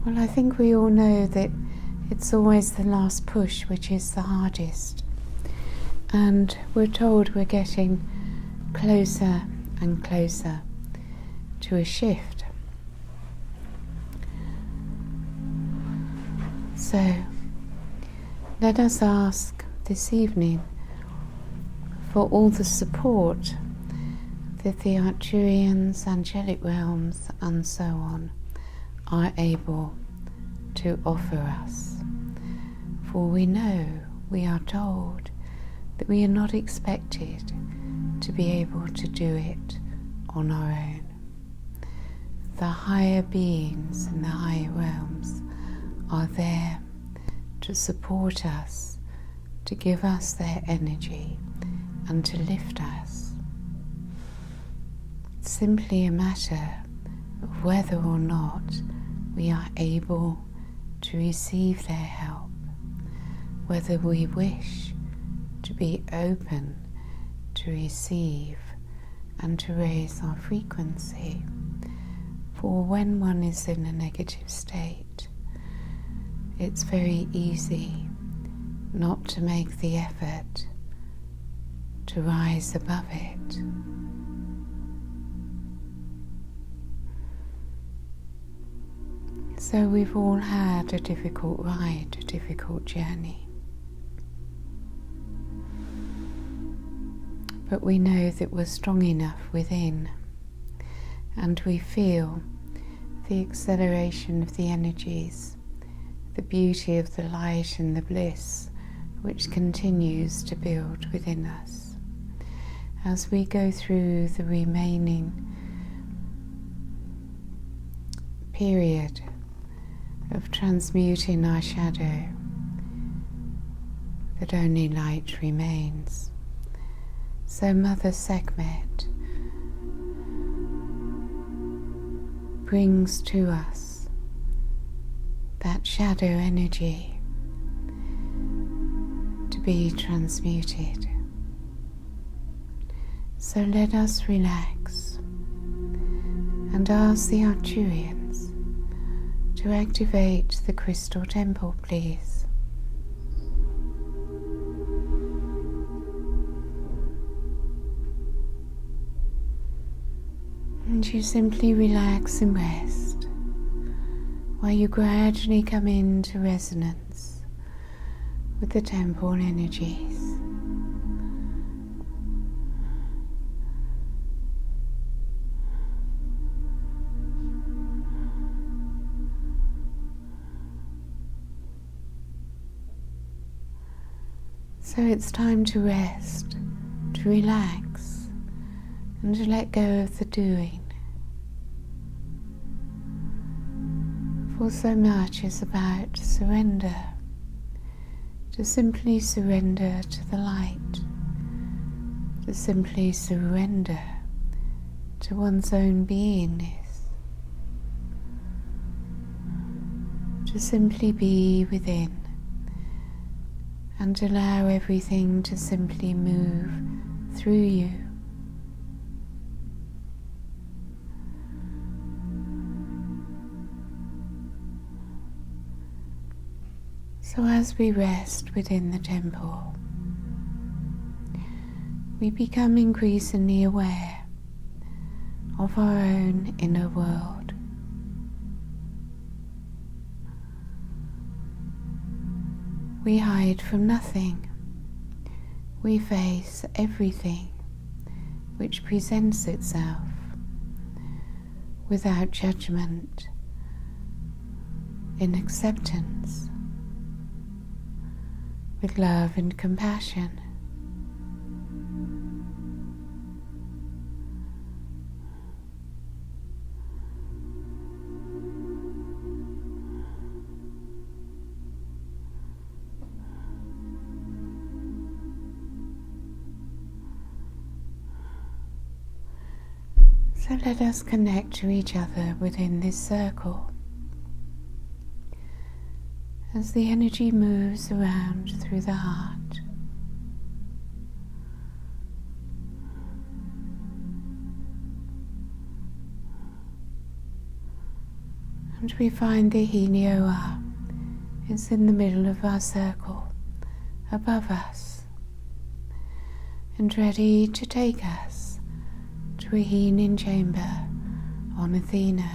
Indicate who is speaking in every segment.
Speaker 1: Well, I think we all know that it's always the last push which is the hardest. And we're told we're getting closer and closer to a shift. So, let us ask this evening for all the support that the Arcturians, angelic realms, and so on are able to offer us. For we know, we are told, that we are not expected to be able to do it on our own. The higher beings in the higher realms are there to support us, to give us their energy and to lift us. It's simply a matter of whether or not we are able to receive their help, whether we wish to be open to receive and to raise our frequency. For when one is in a negative state, it's very easy not to make the effort to rise above it. So we've all had a difficult ride, a difficult journey. But we know that we're strong enough within, and we feel the acceleration of the energies, the beauty of the light and the bliss which continues to build within us. As we go through the remaining period of transmuting our shadow, that only light remains. So Mother Sekhmet brings to us that shadow energy to be transmuted. So let us relax and ask the Arcturians to activate the crystal temple, please. And you simply relax and rest while you gradually come into resonance with the temple energies. So it's time to rest, to relax, and to let go of the doing. For so much is about surrender, to simply surrender to the light, to simply surrender to one's own beingness, to simply be within and allow everything to simply move through you. So as we rest within the temple, we become increasingly aware of our own inner world. We hide from nothing. We face everything which presents itself without judgment, in acceptance, with love and compassion. So let us connect to each other within this circle. As the energy moves around through the heart, And we find the Hinioa is in the middle of our circle, above us, and ready to take us to a healing chamber on Athena.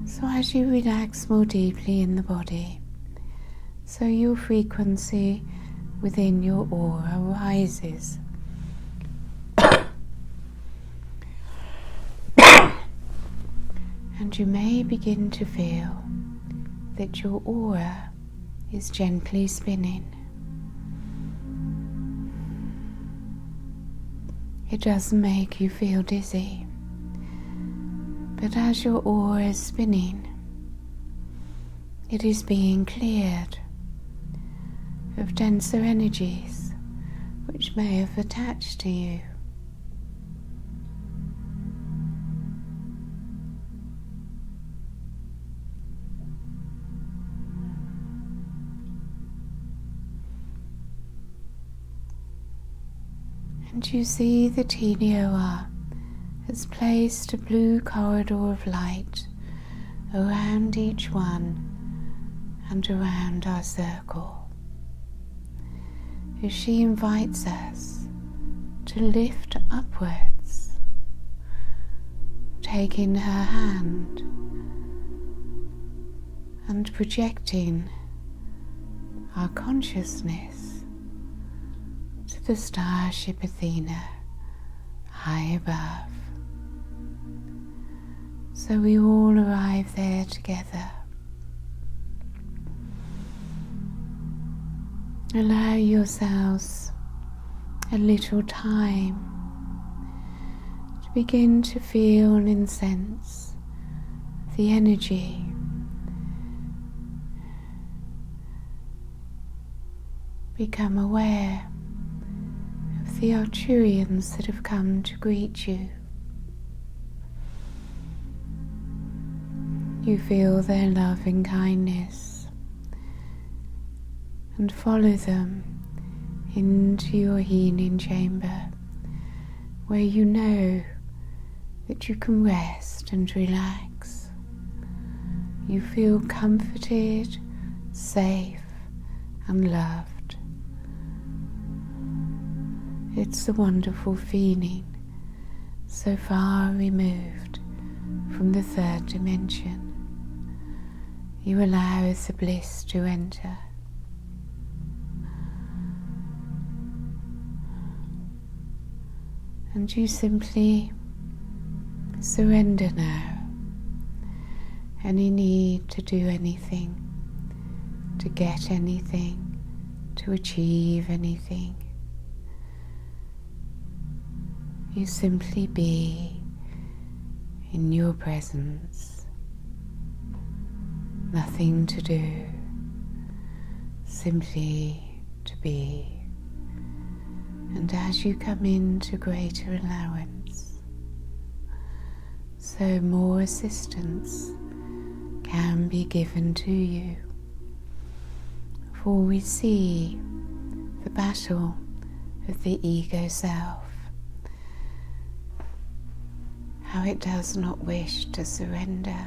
Speaker 1: So as you relax more deeply in the body, so your frequency within your aura rises. And you may begin to feel that your aura is gently spinning. It doesn't make you feel dizzy, but as your aura is spinning, it is being cleared of denser energies which may have attached to you. And you see that Hinioa has placed a blue corridor of light around each one and around our circle, as she invites us to lift upwards, taking her hand and projecting our consciousness to the starship Athena high above. So we all arrive there together. Allow yourselves a little time to begin to feel and sense the energy become aware of the Arcturians that have come to greet you. You feel their love and kindness and follow them into your healing chamber, where you know that you can rest and relax. You feel comforted, safe and loved. It's a wonderful feeling, so far removed from the third dimension. You allow the bliss to enter. And you simply surrender now any need to do anything, to get anything, to achieve anything. You simply be in your presence. Nothing to do, simply to be. And as you come into greater allowance, so more assistance can be given to you. For we see the battle of the ego self, how it does not wish to surrender.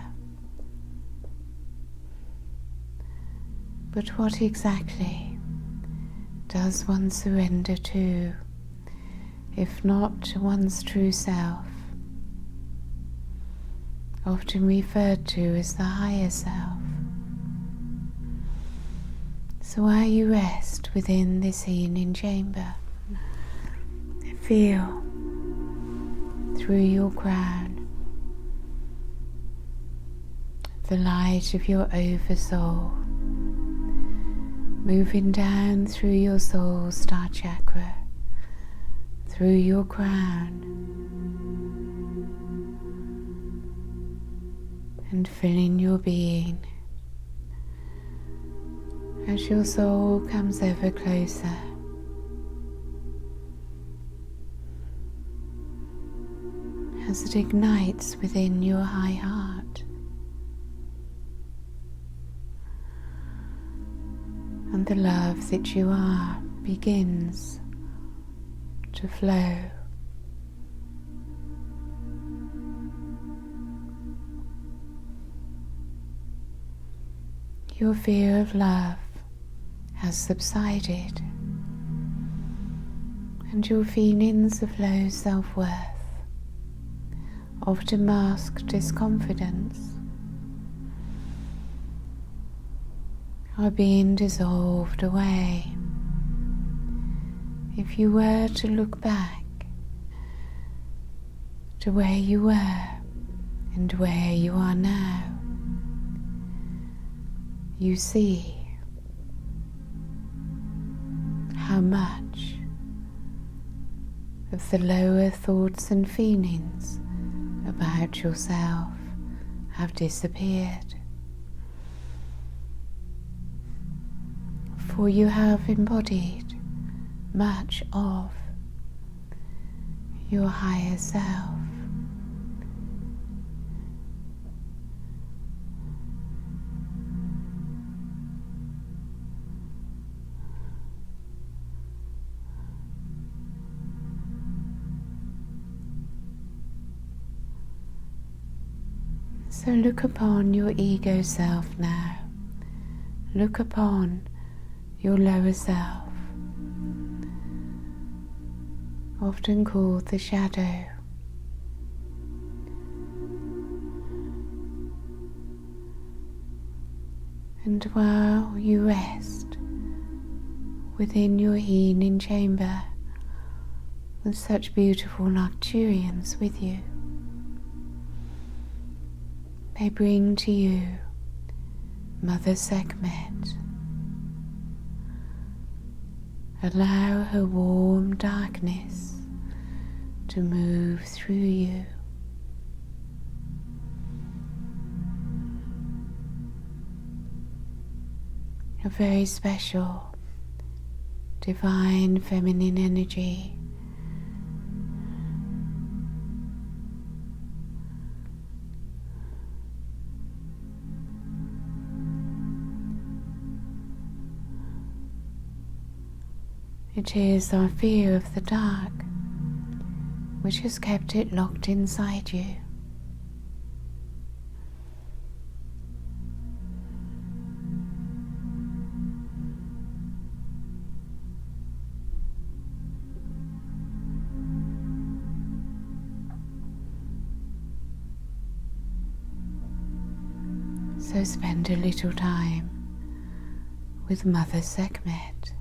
Speaker 1: But what exactly does one surrender to, if not to one's true self, often referred to as the higher self? So while you rest within this healing chamber, feel through your crown the light of your oversoul moving down through your soul star chakra, through your crown, and filling your being as your soul comes ever closer. As it ignites within your high heart, and the love that you are begins to flow your fear of love has subsided, and your feelings of low self-worth, often masked as confidence, are being dissolved away. If you were to look back to where you were and where you are now, you see how much of the lower thoughts and feelings about yourself have disappeared. For you have embodied much of your higher self. So look upon your ego self now. Look upon your lower self, often called the shadow. And while you rest within your healing chamber with such beautiful Arcturians with you, they bring to you Mother Sekhmet. Allow her warm darkness to move through you. A very special, divine feminine energy. It is our fear of the dark which has kept it locked inside you. So spend a little time with Mother Sekhmet.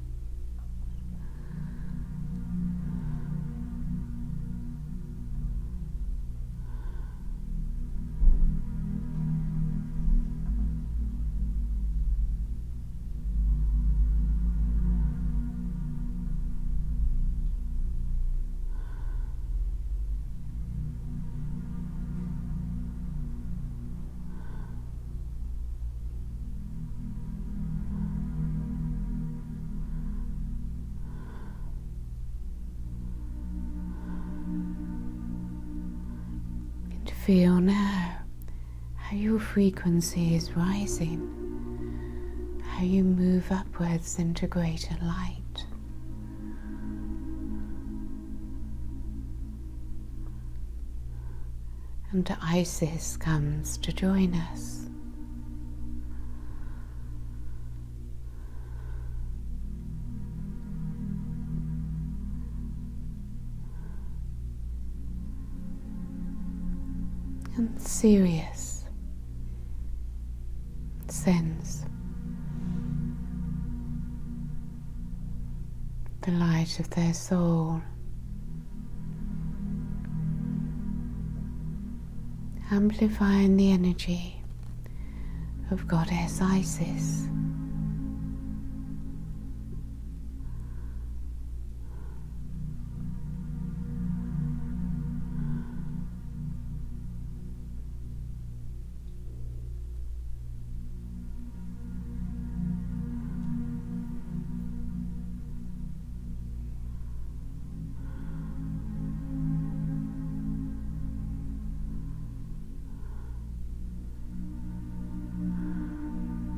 Speaker 1: Feel now how your frequency is rising, how you move upwards into greater light. And Isis comes to join us. And Sirius sends the light of their soul, amplifying the energy of Goddess Isis.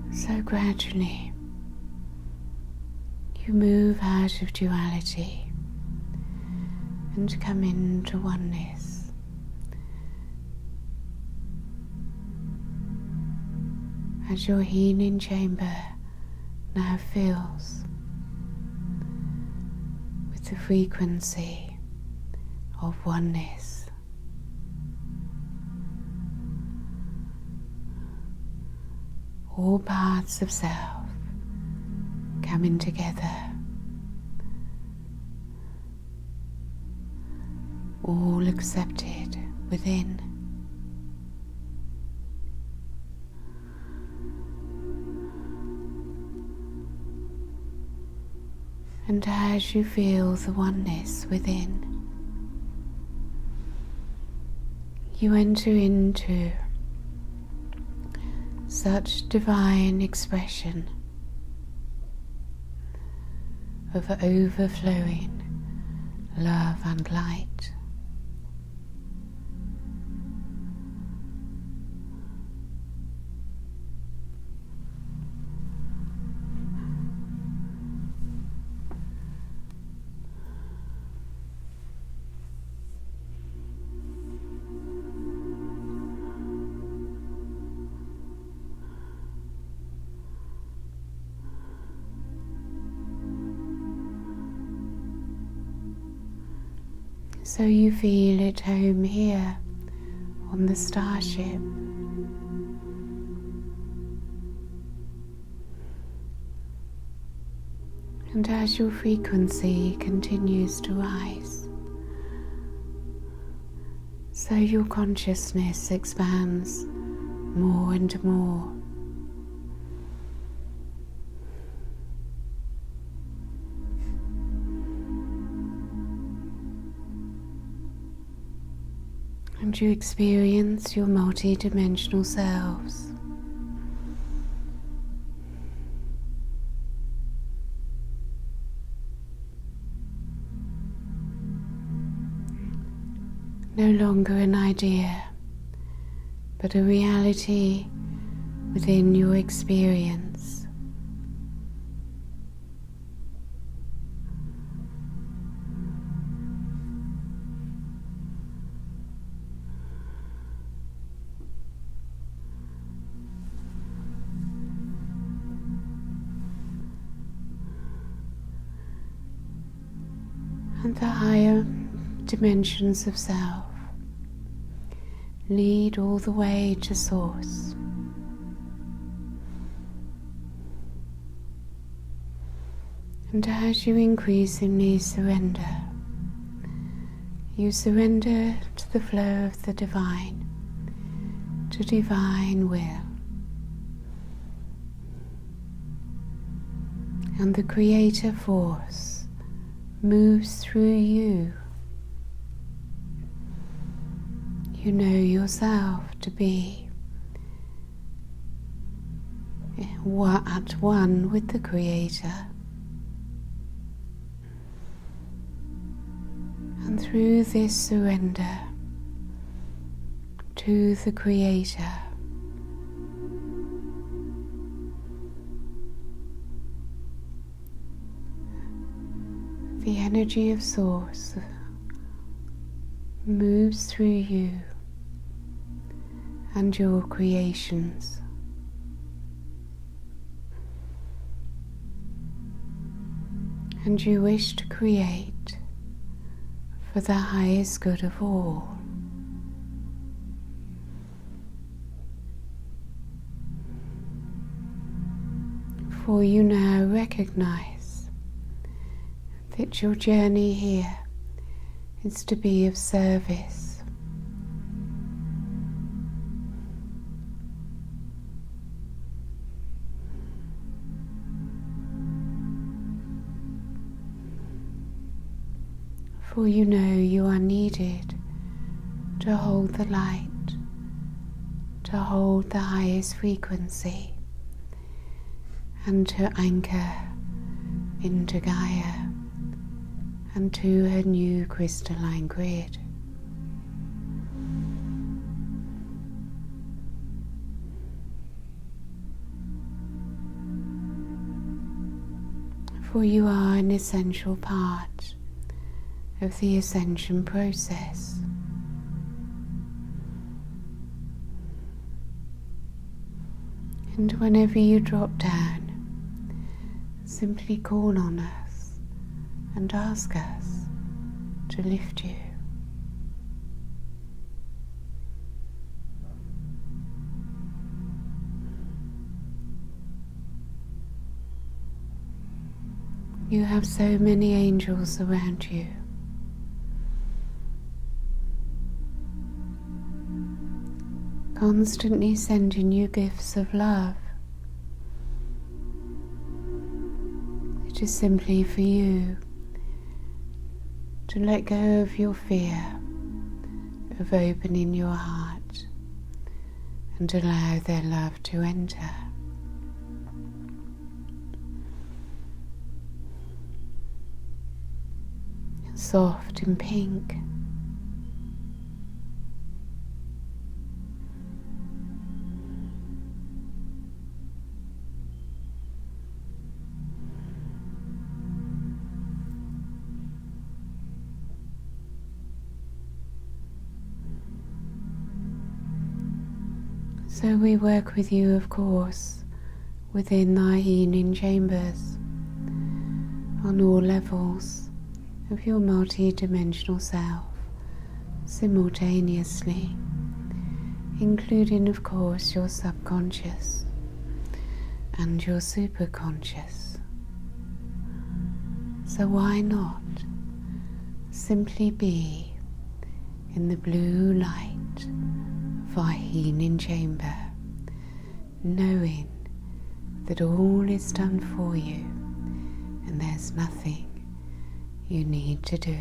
Speaker 1: So gradually, you move out of duality and come into oneness. as your healing chamber now fills with the frequency of oneness. All parts of self coming together, all accepted within. And as you feel the oneness within, you enter into such divine expression of overflowing love and light. So you feel at home here on the starship. And as your frequency continues to rise, so your consciousness expands more and more. And you experience your multi-dimensional selves. No longer an idea, but a reality within your experience. And the higher dimensions of self lead all the way to Source. And as you increasingly surrender, you surrender to the flow of the divine, to divine will. And the creator force moves through you. You know yourself to be at one with the Creator. And through this surrender to the Creator, the energy of Source moves through you and your creations. And you wish to create for the highest good of all. For you now recognize that your journey here is to be of service. For you know you are needed to hold the light, to hold the highest frequency, and to anchor into Gaia and to her new crystalline grid. For you are an essential part of the ascension process. And whenever you drop down, simply call on us and ask us to lift you. You have so many angels around you. Constantly sending you gifts of love. It is simply for you to let go of your fear of opening your heart and allow their love to enter. Soft and pink. So we work with you, of course, within our healing chambers, on all levels of your multi-dimensional self, simultaneously, including, of course, your subconscious and your superconscious. So why not simply be in the blue light of our healing chamber, knowing that all is done for you and there's nothing you need to do.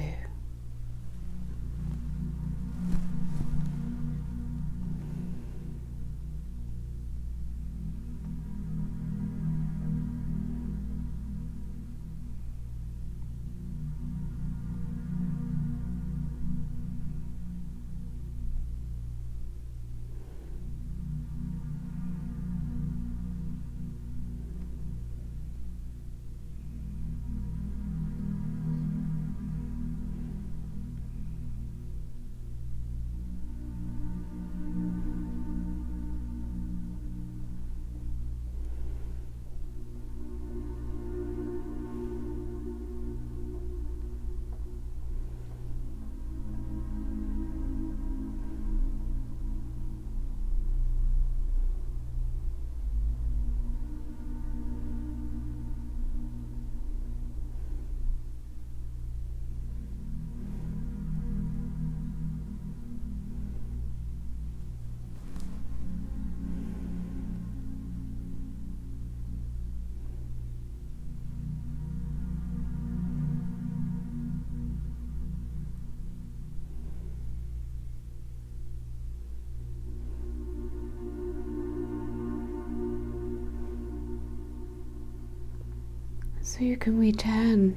Speaker 1: So you can return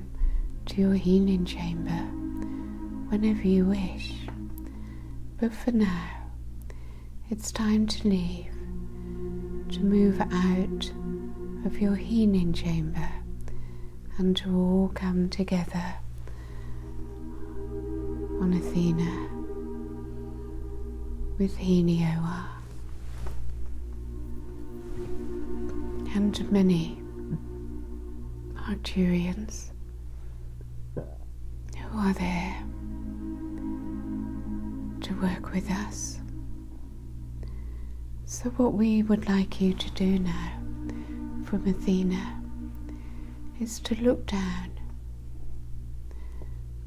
Speaker 1: to your healing chamber whenever you wish. But for now, it's time to leave, to move out of your healing chamber and to all come together on Athena with Heliora and many Arcturians who are there to work with us. So what we would like you to do now from Athena is to look down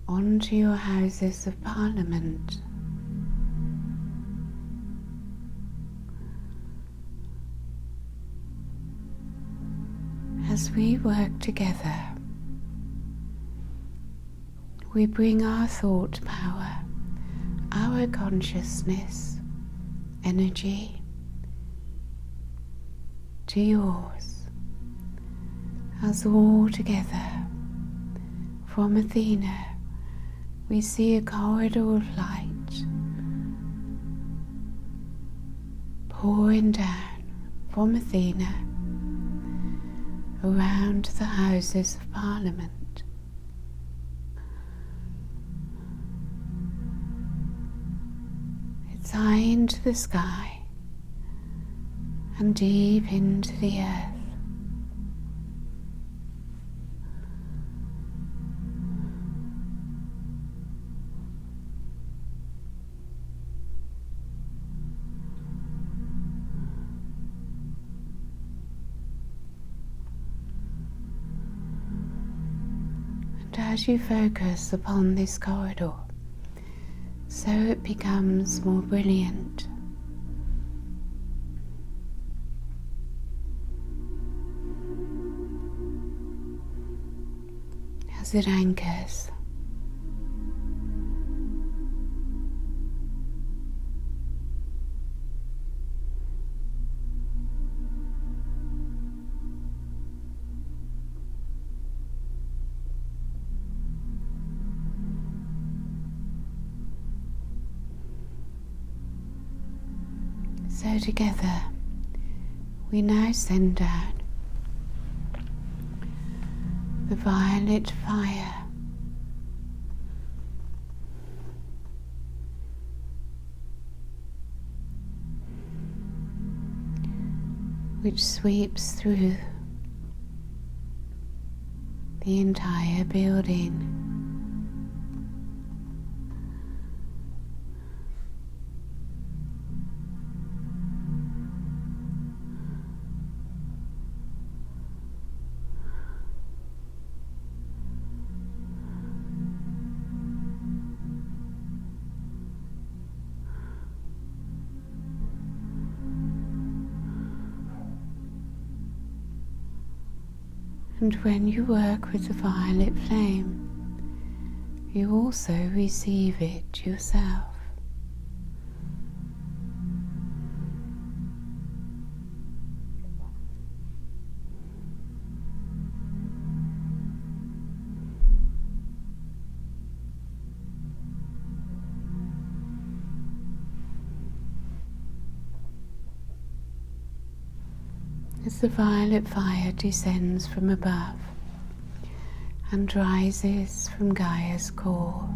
Speaker 1: onto your houses of parliament. As we work together, we bring our thought power, our consciousness, energy to yours, as all together from Athena we see a corridor of light pouring down from Athena around the Houses of Parliament. It's high into the sky, and deep into the earth. And as you focus upon this corridor, so it becomes more brilliant. As it anchors. So together we now send out the violet fire, which sweeps through the entire building. And when you work with the violet flame, you also receive it yourself. As the violet fire descends from above and rises from Gaia's core,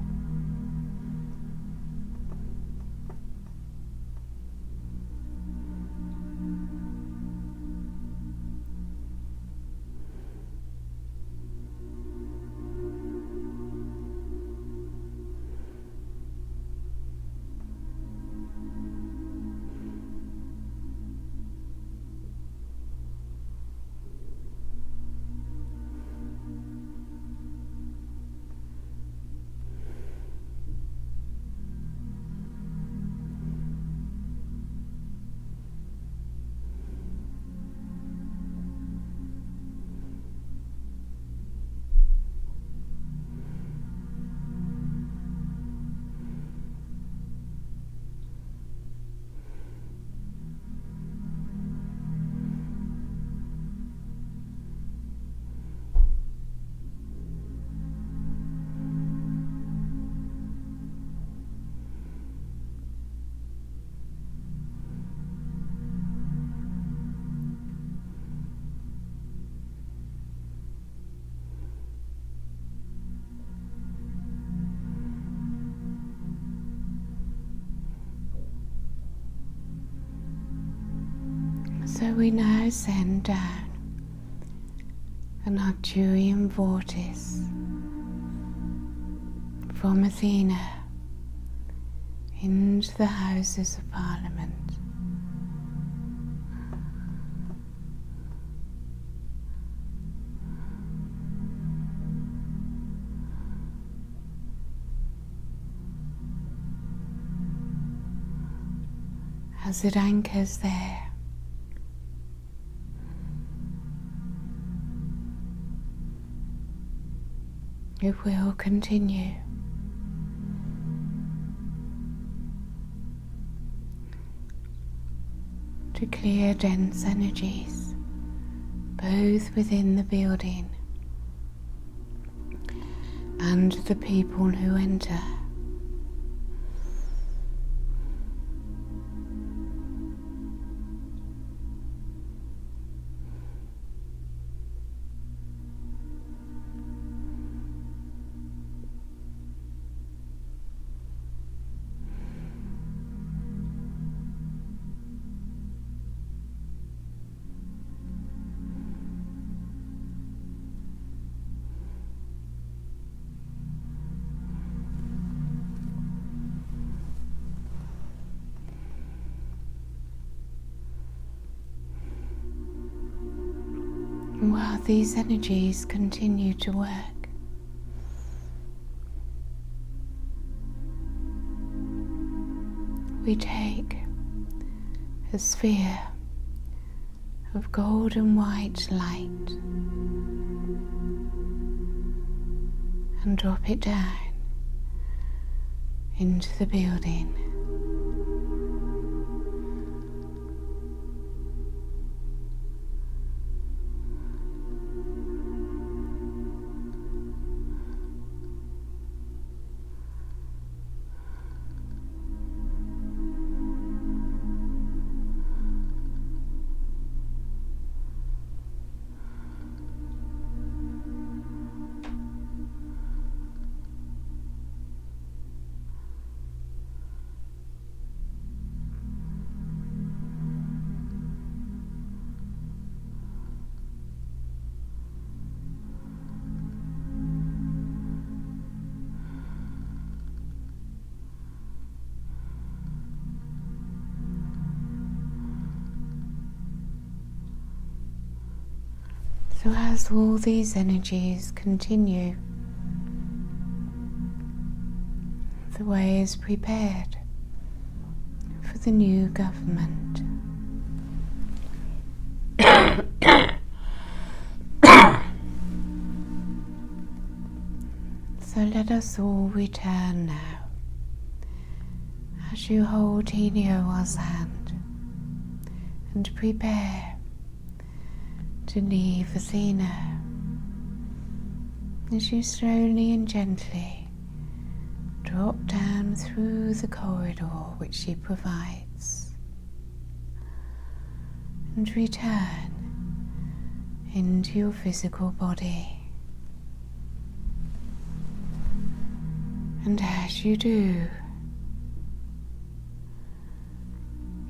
Speaker 1: so we now send down an Arcturian vortice from Athena into the Houses of Parliament. As it anchors there, it will continue to clear dense energies both within the building and the people who enter. And while these energies continue to work, we take a sphere of golden white light and drop it down into the building. So as all these energies continue, the way is prepared for the new government. So let us all return now, as you hold Helio's hand and prepare to leave Athena, as you slowly and gently drop down through the corridor which she provides and return into your physical body. And as you do,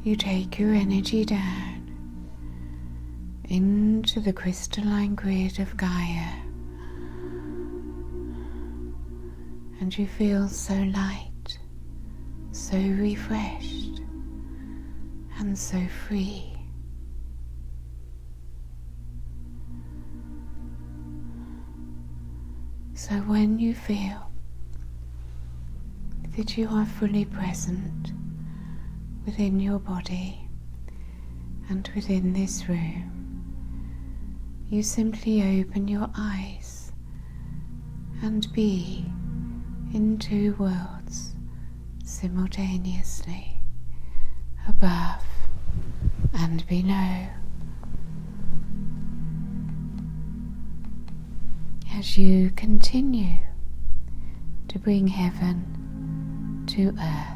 Speaker 1: you take your energy down into the crystalline grid of Gaia, and you feel so light, so refreshed, and so free. So when you feel that you are fully present within your body and within this room, you simply open your eyes and be in two worlds simultaneously, above and below, as you continue to bring heaven to earth.